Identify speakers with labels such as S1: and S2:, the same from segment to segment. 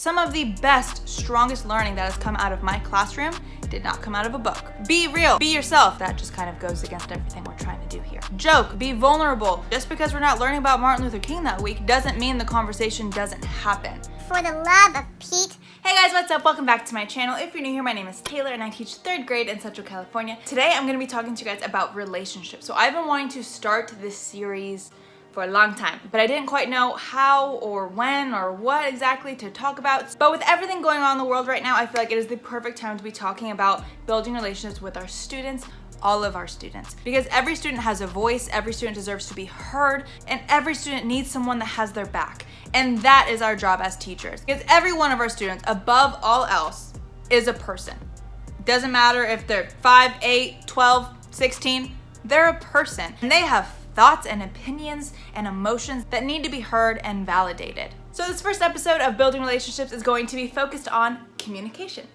S1: Some of the best, strongest learning that has come out of my classroom did not come out of a book. Be real, be yourself. That just kind of goes against everything we're trying to do here. Joke, be vulnerable. Just because we're not learning about Martin Luther King that week doesn't mean the conversation doesn't happen.
S2: For the love of Pete.
S1: Hey guys, what's up? Welcome back to my channel. If you're new here, my name is Taylor and I teach 3rd grade in Central California. Today I'm going to be talking to you guys about relationships. So I've been wanting to start this series for a long time, but I didn't quite know how or when or what exactly to talk about. But with everything going on in the world right now, I feel like it is the perfect time to be talking about building relationships with our students, all of our students. Because every student has a voice, every student deserves to be heard, and every student needs someone that has their back. And that is our job as teachers. Because every one of our students, above all else, is a person. Doesn't matter if they're 5, 8, 12, 16, they're a person. And they have thoughts and opinions and emotions that need to be heard and validated. So this first episode of Building Relationships is going to be focused on communication.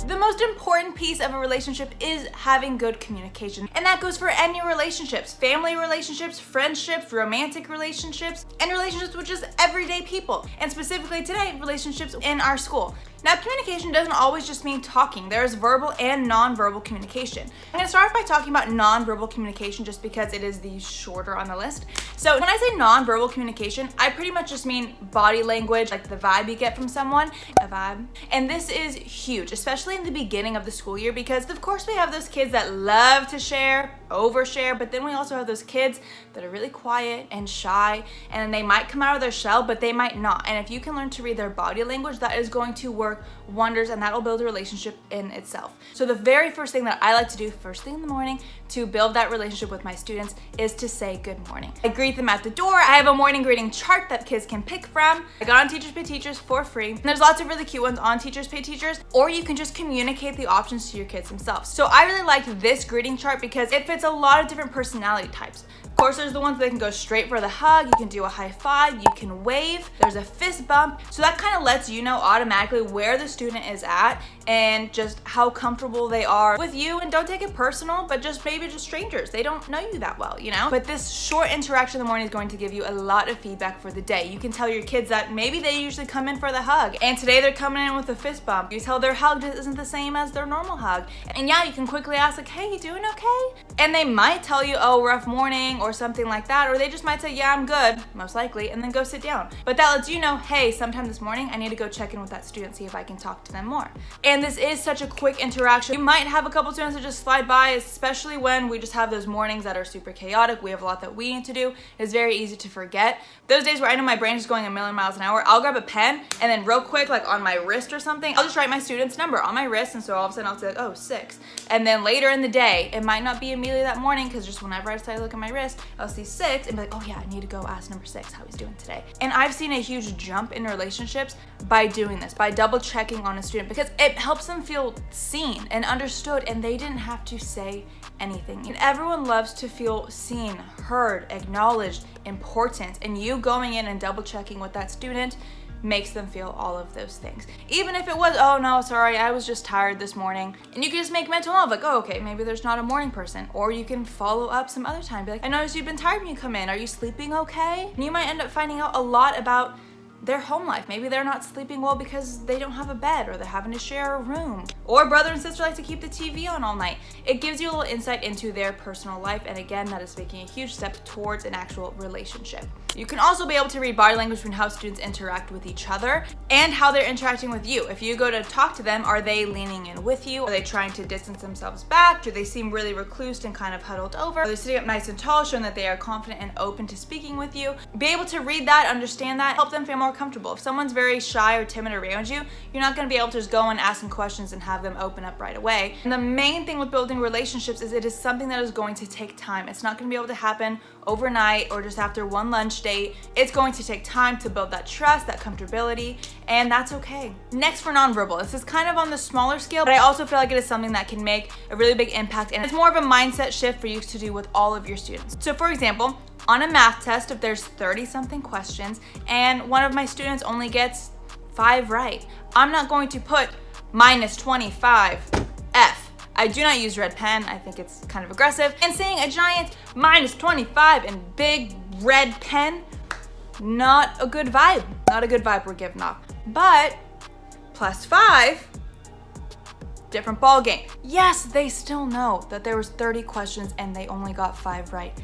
S1: The most important piece of a relationship is having good communication. And that goes for any relationships, family relationships, friendships, romantic relationships, and relationships with just everyday people. And specifically today, relationships in our school. Now, communication doesn't always just mean talking. There's verbal and nonverbal communication. I'm gonna start off by talking about nonverbal communication just because it is the shorter on the list. So when I say nonverbal communication, I pretty much just mean body language, like the vibe you get from someone, a vibe. And this is huge, especially in the beginning of the school year, because of course we have those kids that love to share, overshare, but then we also have those kids that are really quiet and shy, and they might come out of their shell, but they might not. And if you can learn to read their body language, that is going to work wonders, and that'll build a relationship in itself. So the very first thing that I like to do first thing in the morning to build that relationship with my students is to say good morning. I greet them at the door. I have a morning greeting chart that kids can pick from. I got on Teachers Pay Teachers for free. And there's lots of really cute ones on Teachers Pay Teachers, or you can just communicate the options to your kids themselves. So I really like this greeting chart because it fits a lot of different personality types. Of course, there's the ones that can go straight for the hug, you can do a high five, you can wave, there's a fist bump. So that kind of lets you know automatically where the student is at and just how comfortable they are with you. And don't take it personal, but just maybe just strangers. They don't know you that well, you know? But this short interaction in the morning is going to give you a lot of feedback for the day. You can tell your kids that maybe they usually come in for the hug, and today they're coming in with a fist bump. You tell their hug isn't the same as their normal hug. And yeah, you can quickly ask like, hey, you doing okay? And they might tell you, oh, rough morning, or something like that, or they just might say, yeah, I'm good, most likely, and then go sit down. But that lets you know, hey, sometime this morning, I need to go check in with that student, see if I can talk to them more. And this is such a quick interaction. You might have a couple students that just slide by, especially when we just have those mornings that are super chaotic. We have a lot that we need to do. It's very easy to forget. Those days where I know my brain is going a million miles an hour, I'll grab a pen and then real quick, like on my wrist or something, I'll just write my student's number on my wrist, and so all of a sudden I'll say like, oh, 6. And then later in the day, it might not be immediately that morning, because just whenever I start to look at my wrist, I'll see 6 and be like, oh yeah, I need to go ask number 6 how he's doing today. And I've seen a huge jump in relationships by doing this, by double checking on a student, because it helps them feel seen and understood, and they didn't have to say anything. And everyone loves to feel seen, heard, acknowledged, important, and you going in and double checking with that student makes them feel all of those things. Even if it was, oh no, sorry, I was just tired this morning. And you can just make mental note, like, oh, okay, maybe there's not a morning person. Or you can follow up some other time. Be like, I noticed you've been tired when you come in. Are you sleeping okay? And you might end up finding out a lot about their home life. Maybe they're not sleeping well because they don't have a bed, or they're having to share a room, or brother and sister like to keep the TV on all night. It gives you a little insight into their personal life, and again, that is making a huge step towards an actual relationship. You can also be able to read body language from how students interact with each other and how they're interacting with you. If you go to talk to them, are they leaning in with you? Are they trying to distance themselves back? Do they seem really reclused and kind of huddled over? Are they sitting up nice and tall, showing that they are confident and open to speaking with you? Be able to read that, understand that, help them feel more comfortable. If someone's very shy or timid around you, you're not going to be able to just go and ask them questions and have them open up right away. And the main thing with building relationships is it is something that is going to take time. It's not going to be able to happen overnight or just after one lunch date. It's going to take time to build that trust, that comfortability, and that's okay. Next, for nonverbal. This is kind of on the smaller scale, but I also feel like it is something that can make a really big impact, and it's more of a mindset shift for you to do with all of your students. So for example, on a math test, if there's 30-something questions and one of my students only gets 5 right, I'm not going to put minus 25 F. I do not use red pen. I think it's kind of aggressive. And seeing a giant minus 25 in big red pen, not a good vibe. Not a good vibe we're giving off. But +5, different ball game. Yes, they still know that there was 30 questions and they only got 5 right.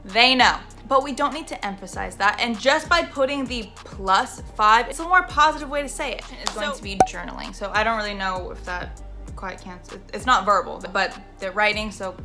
S1: They know, but we don't need to emphasize that. And just by putting the +5, it's a more positive way to say it. It's going to be journaling. So I don't really know if that quite counts. It's not verbal, but they're writing, so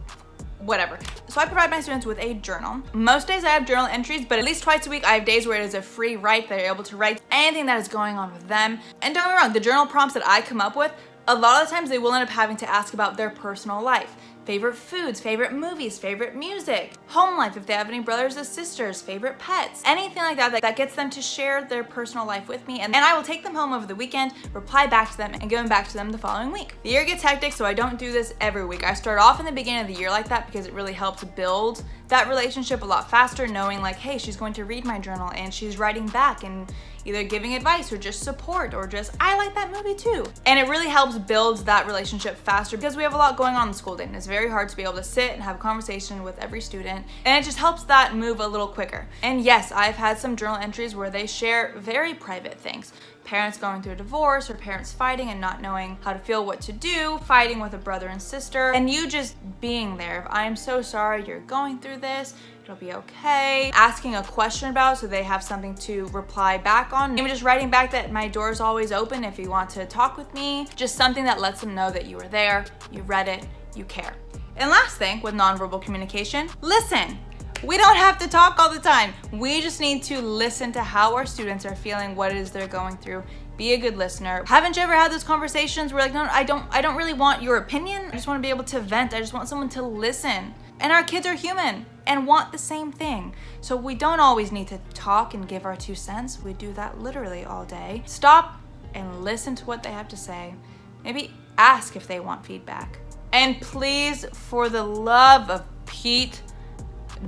S1: whatever. So I provide my students with a journal. Most days I have journal entries, but at least twice a week I have days where it is a free write. They're able to write anything that is going on with them. And don't get me wrong, the journal prompts that I come up with, a lot of the times they will end up having to ask about their personal life. Favorite foods, favorite movies, favorite music, home life, if they have any brothers or sisters, favorite pets, anything like that gets them to share their personal life with me. And I will take them home over the weekend, reply back to them, and give them back to them the following week. The year gets hectic, so I don't do this every week. I start off in the beginning of the year like that because it really helps build that relationship a lot faster, knowing like, hey, she's going to read my journal and she's writing back and either giving advice or just support or just, I like that movie too. And it really helps build that relationship faster because we have a lot going on in the school day and it's very hard to be able to sit and have a conversation with every student, and it just helps that move a little quicker. And yes, I've had some journal entries where they share very private things. Parents going through a divorce or parents fighting and not knowing how to feel what to do, fighting with a brother and sister, and you just being there. I am so sorry you're going through this. It'll be okay. Asking a question about so they have something to reply back on. Maybe just writing back that my door is always open if you want to talk with me. Just something that lets them know that you were there, you read it, you care. And last thing with nonverbal communication, listen. We don't have to talk all the time. We just need to listen to how our students are feeling, what it is they're going through. Be a good listener. Haven't you ever had those conversations where like, no, I don't really want your opinion. I just want to be able to vent. I just want someone to listen. And our kids are human and want the same thing. So we don't always need to talk and give our 2 cents. We do that literally all day. Stop and listen to what they have to say. Maybe ask if they want feedback. And please, for the love of Pete,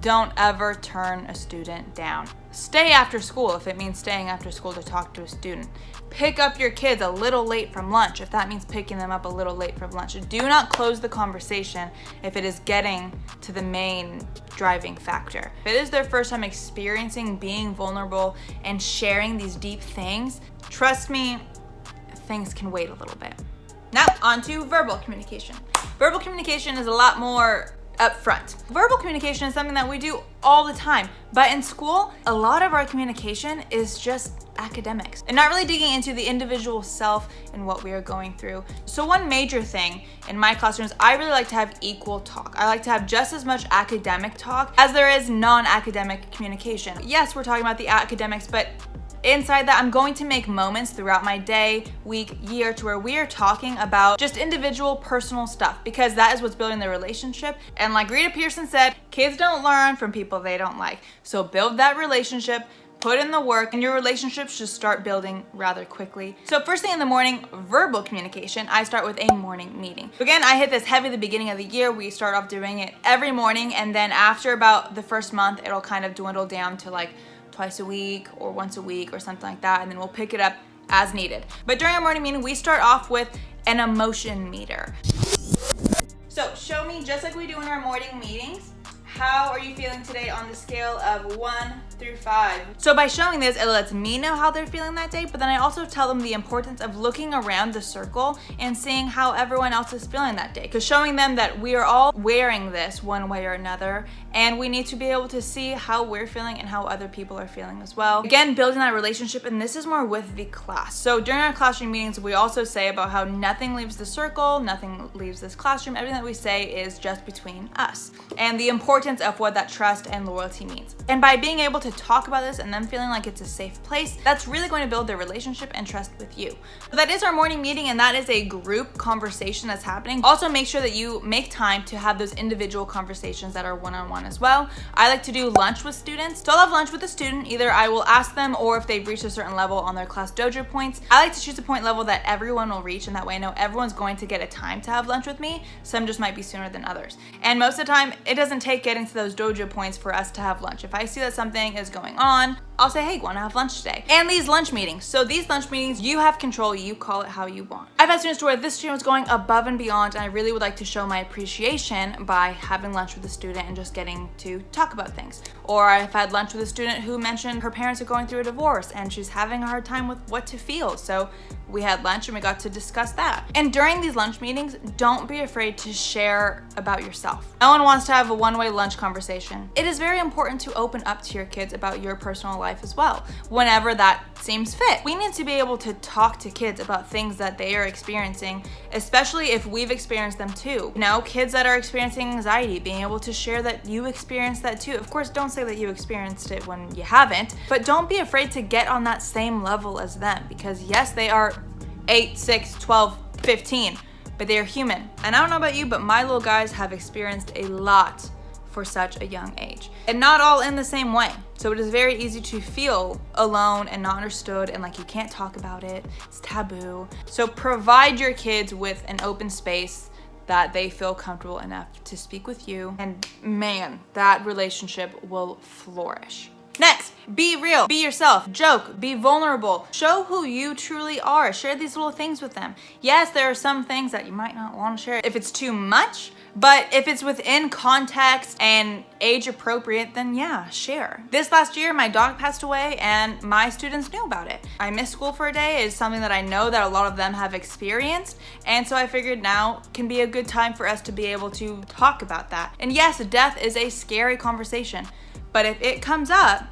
S1: don't ever turn a student down. Stay after school if it means staying after school to talk to a student. Pick up your kids a little late from lunch if that means picking them up a little late from lunch. Do not close the conversation if it is getting to the main driving factor. If it is their first time experiencing being vulnerable and sharing these deep things, trust me, things can wait a little bit. Now, on to verbal communication. Verbal communication is a lot more upfront. Verbal communication is something that we do all the time, but in school, a lot of our communication is just academics and not really digging into the individual self and what we are going through. So one major thing in my classrooms, I really like to have equal talk. I like to have just as much academic talk as there is non-academic communication. Yes, we're talking about the academics, but inside that, I'm going to make moments throughout my day, week, year to where we are talking about just individual personal stuff because that is what's building the relationship. And like Rita Pearson said, kids don't learn from people they don't like. So build that relationship, put in the work, and your relationships should start building rather quickly. So first thing in the morning, verbal communication, I start with a morning meeting. Again, I hit this heavy at the beginning of the year. We start off doing it every morning, and then after about the first month, it'll kind of dwindle down to like twice a week or once a week or something like that, and then we'll pick it up as needed. But during our morning meeting, we start off with an emotion meter. So show me, just like we do in our morning meetings, how are you feeling today on the scale of 1 through 5? So by showing this, it lets me know how they're feeling that day, but then I also tell them the importance of looking around the circle and seeing how everyone else is feeling that day. Because showing them that we are all wearing this one way or another, and we need to be able to see how we're feeling and how other people are feeling as well. Again, building that relationship, and this is more with the class. So during our classroom meetings, we also say about how nothing leaves the circle, nothing leaves this classroom. Everything that we say is just between us, and the importance of what that trust and loyalty means. And by being able to talk about this and them feeling like it's a safe place, that's really going to build their relationship and trust with you. So that is our morning meeting, and that is a group conversation that's happening. Also make sure that you make time to have those individual conversations that are one-on-one as well. I like to do lunch with students. So I'll have lunch with a student. Either I will ask them, or if they've reached a certain level on their class dojo points, I like to choose a point level that everyone will reach, and that way I know everyone's going to get a time to have lunch with me. Some just might be sooner than others. And most of the time, it doesn't take getting to those dojo points for us to have lunch. If I see that something is going on, I'll say, hey, wanna have lunch today? And these lunch meetings. So these lunch meetings, you have control, you call it how you want. I've had students where this student was going above and beyond, and I really would like to show my appreciation by having lunch with a student and just getting to talk about things. Or I've had lunch with a student who mentioned her parents are going through a divorce and she's having a hard time with what to feel. So we had lunch and we got to discuss that. And during these lunch meetings, don't be afraid to share about yourself. No one wants to have a one-way lunch conversation. It is very important to open up to your kids about your personal life as well, whenever that seems fit. We need to be able to talk to kids about things that they are experiencing, especially if we've experienced them too. You know, kids that are experiencing anxiety, being able to share that you experienced that too. Of course, don't say that you experienced it when you haven't, but don't be afraid to get on that same level as them, because yes, they are 8, 6, 12, 15, but they are human. And I don't know about you, but my little guys have experienced a lot for such a young age, and not all in the same way. So it is very easy to feel alone and not understood and like you can't talk about it, it's taboo. So provide your kids with an open space that they feel comfortable enough to speak with you, and man, that relationship will flourish. Next, be real, be yourself, joke, be vulnerable, show who you truly are, share these little things with them. Yes, there are some things that you might not want to share if it's too much, but if it's within context and age appropriate, then yeah, share. This last year, my dog passed away and my students knew about it. I missed school for a day is something that I know that a lot of them have experienced, and so I figured now can be a good time for us to be able to talk about that. And yes, death is a scary conversation, but if it comes up,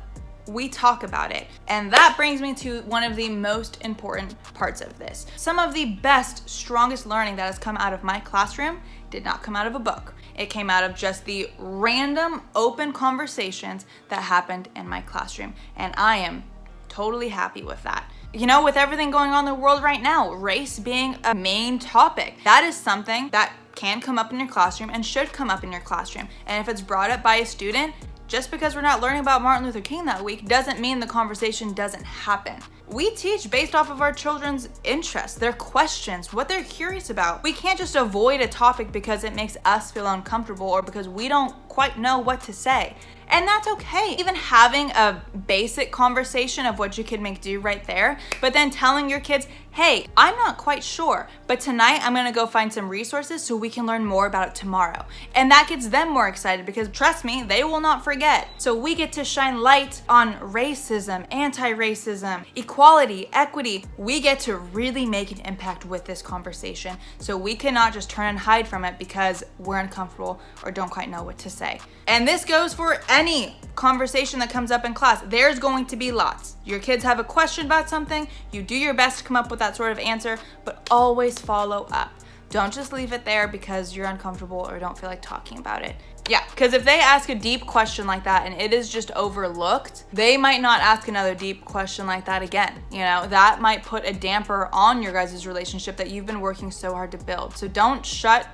S1: we talk about it. And that brings me to one of the most important parts of this. Some of the best, strongest learning that has come out of my classroom did not come out of a book. It came out of just the random open conversations that happened in my classroom. And I am totally happy with that. You know, with everything going on in the world right now, race being a main topic, that is something that can come up in your classroom and should come up in your classroom. And if it's brought up by a student, just because we're not learning about Martin Luther King that week doesn't mean the conversation doesn't happen. We teach based off of our children's interests, their questions, what they're curious about. We can't just avoid a topic because it makes us feel uncomfortable or because we don't quite know what to say. And that's okay. Even having a basic conversation of what you can make do right there, but then telling your kids, hey, I'm not quite sure, but tonight I'm gonna go find some resources so we can learn more about it tomorrow. And that gets them more excited because trust me, they will not forget. So we get to shine light on racism, anti-racism, equality, equity. We get to really make an impact with this conversation. So we cannot just turn and hide from it because we're uncomfortable or don't quite know what to say. And this goes for any conversation that comes up in class. There's going to be lots. Your kids have a question about something, you do your best to come up with that sort of answer, but always follow up. Don't just leave it there because you're uncomfortable or don't feel like talking about it. Yeah, because if they ask a deep question like that and it is just overlooked, they might not ask another deep question like that again. You know, that might put a damper on your guys' relationship that you've been working so hard to build. So don't shut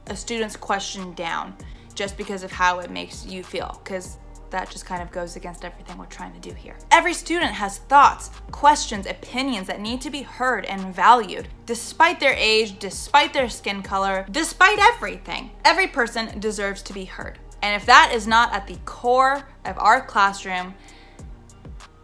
S1: a student's question down just because of how it makes you feel, because that just kind of goes against everything we're trying to do here. Every student has thoughts, questions, opinions that need to be heard and valued, despite their age, despite their skin color, despite everything. Every person deserves to be heard. And if that is not at the core of our classroom,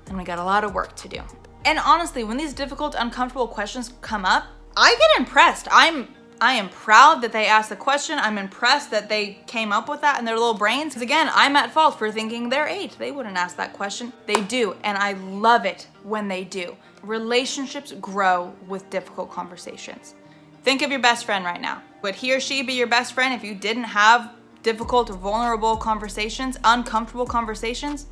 S1: then we got a lot of work to do. And honestly, when these difficult, uncomfortable questions come up, I get impressed. I am proud that they asked the question. I'm impressed that they came up with that in their little brains. Because again, I'm at fault for thinking they're 8. They wouldn't ask that question. They do, and I love it when they do. Relationships grow with difficult conversations. Think of your best friend right now. Would he or she be your best friend if you didn't have difficult, vulnerable conversations, uncomfortable conversations?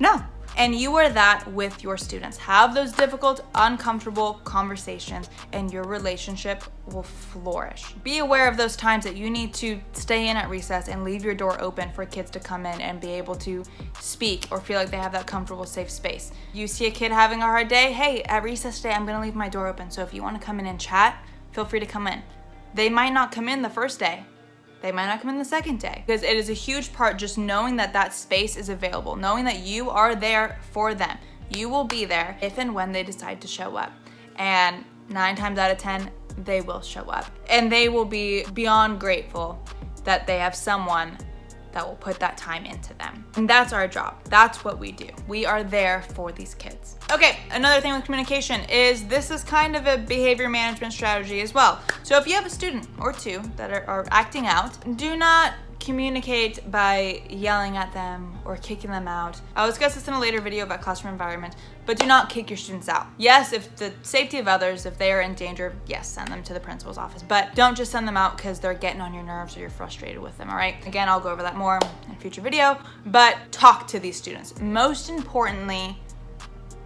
S1: No. And you are that with your students. Have those difficult, uncomfortable conversations and your relationship will flourish. Be aware of those times that you need to stay in at recess and leave your door open for kids to come in and be able to speak or feel like they have that comfortable, safe space. You see a kid having a hard day, hey, at recess today, I'm gonna leave my door open. So if you wanna come in and chat, feel free to come in. They might not come in the first day. They might not come in the second day, because it is a huge part just knowing that that space is available, knowing that you are there for them. You will be there if and when they decide to show up. And 9 times out of 10, they will show up. And they will be beyond grateful that they have someone that will put that time into them. And that's our job. That's what we do. We are there for these kids. Okay, another thing with communication is this is kind of a behavior management strategy as well. So if you have a student or two that are acting out, do not communicate by yelling at them or kicking them out. I'll discuss this in a later video about classroom environment, but do not kick your students out. Yes, if the safety of others, if they are in danger, yes, send them to the principal's office, but don't just send them out because they're getting on your nerves or you're frustrated with them, all right? Again, I'll go over that more in a future video, but talk to these students. Most importantly,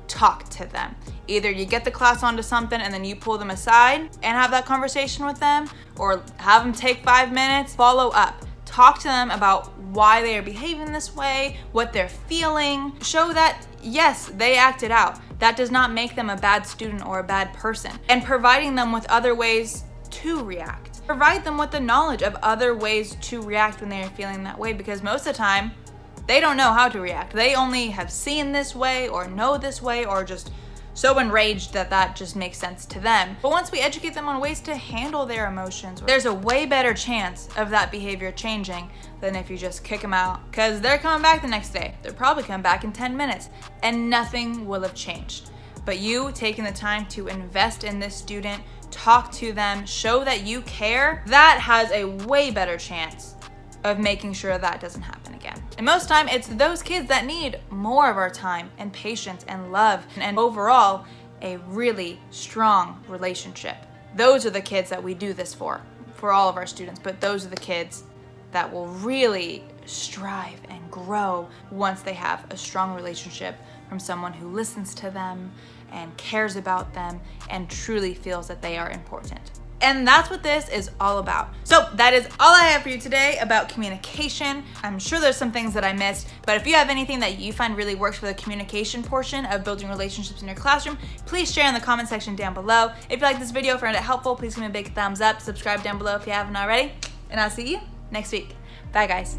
S1: talk to them. Either you get the class onto something and then you pull them aside and have that conversation with them, or have them take 5 minutes, follow up. Talk to them about why they are behaving this way, what they're feeling. Show that, yes, they acted out. That does not make them a bad student or a bad person. And providing them with other ways to react. Provide them with the knowledge of other ways to react when they are feeling that way, because most of the time, they don't know how to react. They only have seen this way or know this way or just so enraged that that just makes sense to them. But once we educate them on ways to handle their emotions, there's a way better chance of that behavior changing than if you just kick them out, because they're coming back the next day. They're probably coming back in 10 minutes and nothing will have changed. But you taking the time to invest in this student, talk to them, show that you care, that has a way better chance of making sure that doesn't happen again. And most time, it's those kids that need more of our time and patience and love and overall a really strong relationship. Those are the kids that we do this for all of our students, but those are the kids that will really strive and grow once they have a strong relationship from someone who listens to them and cares about them and truly feels that they are important. And that's what this is all about. So that is all I have for you today about communication. I'm sure there's some things that I missed, but if you have anything that you find really works for the communication portion of building relationships in your classroom, please share in the comment section down below. If you like this video, found it helpful, please give me a big thumbs up, subscribe down below if you haven't already, and I'll see you next week. Bye guys.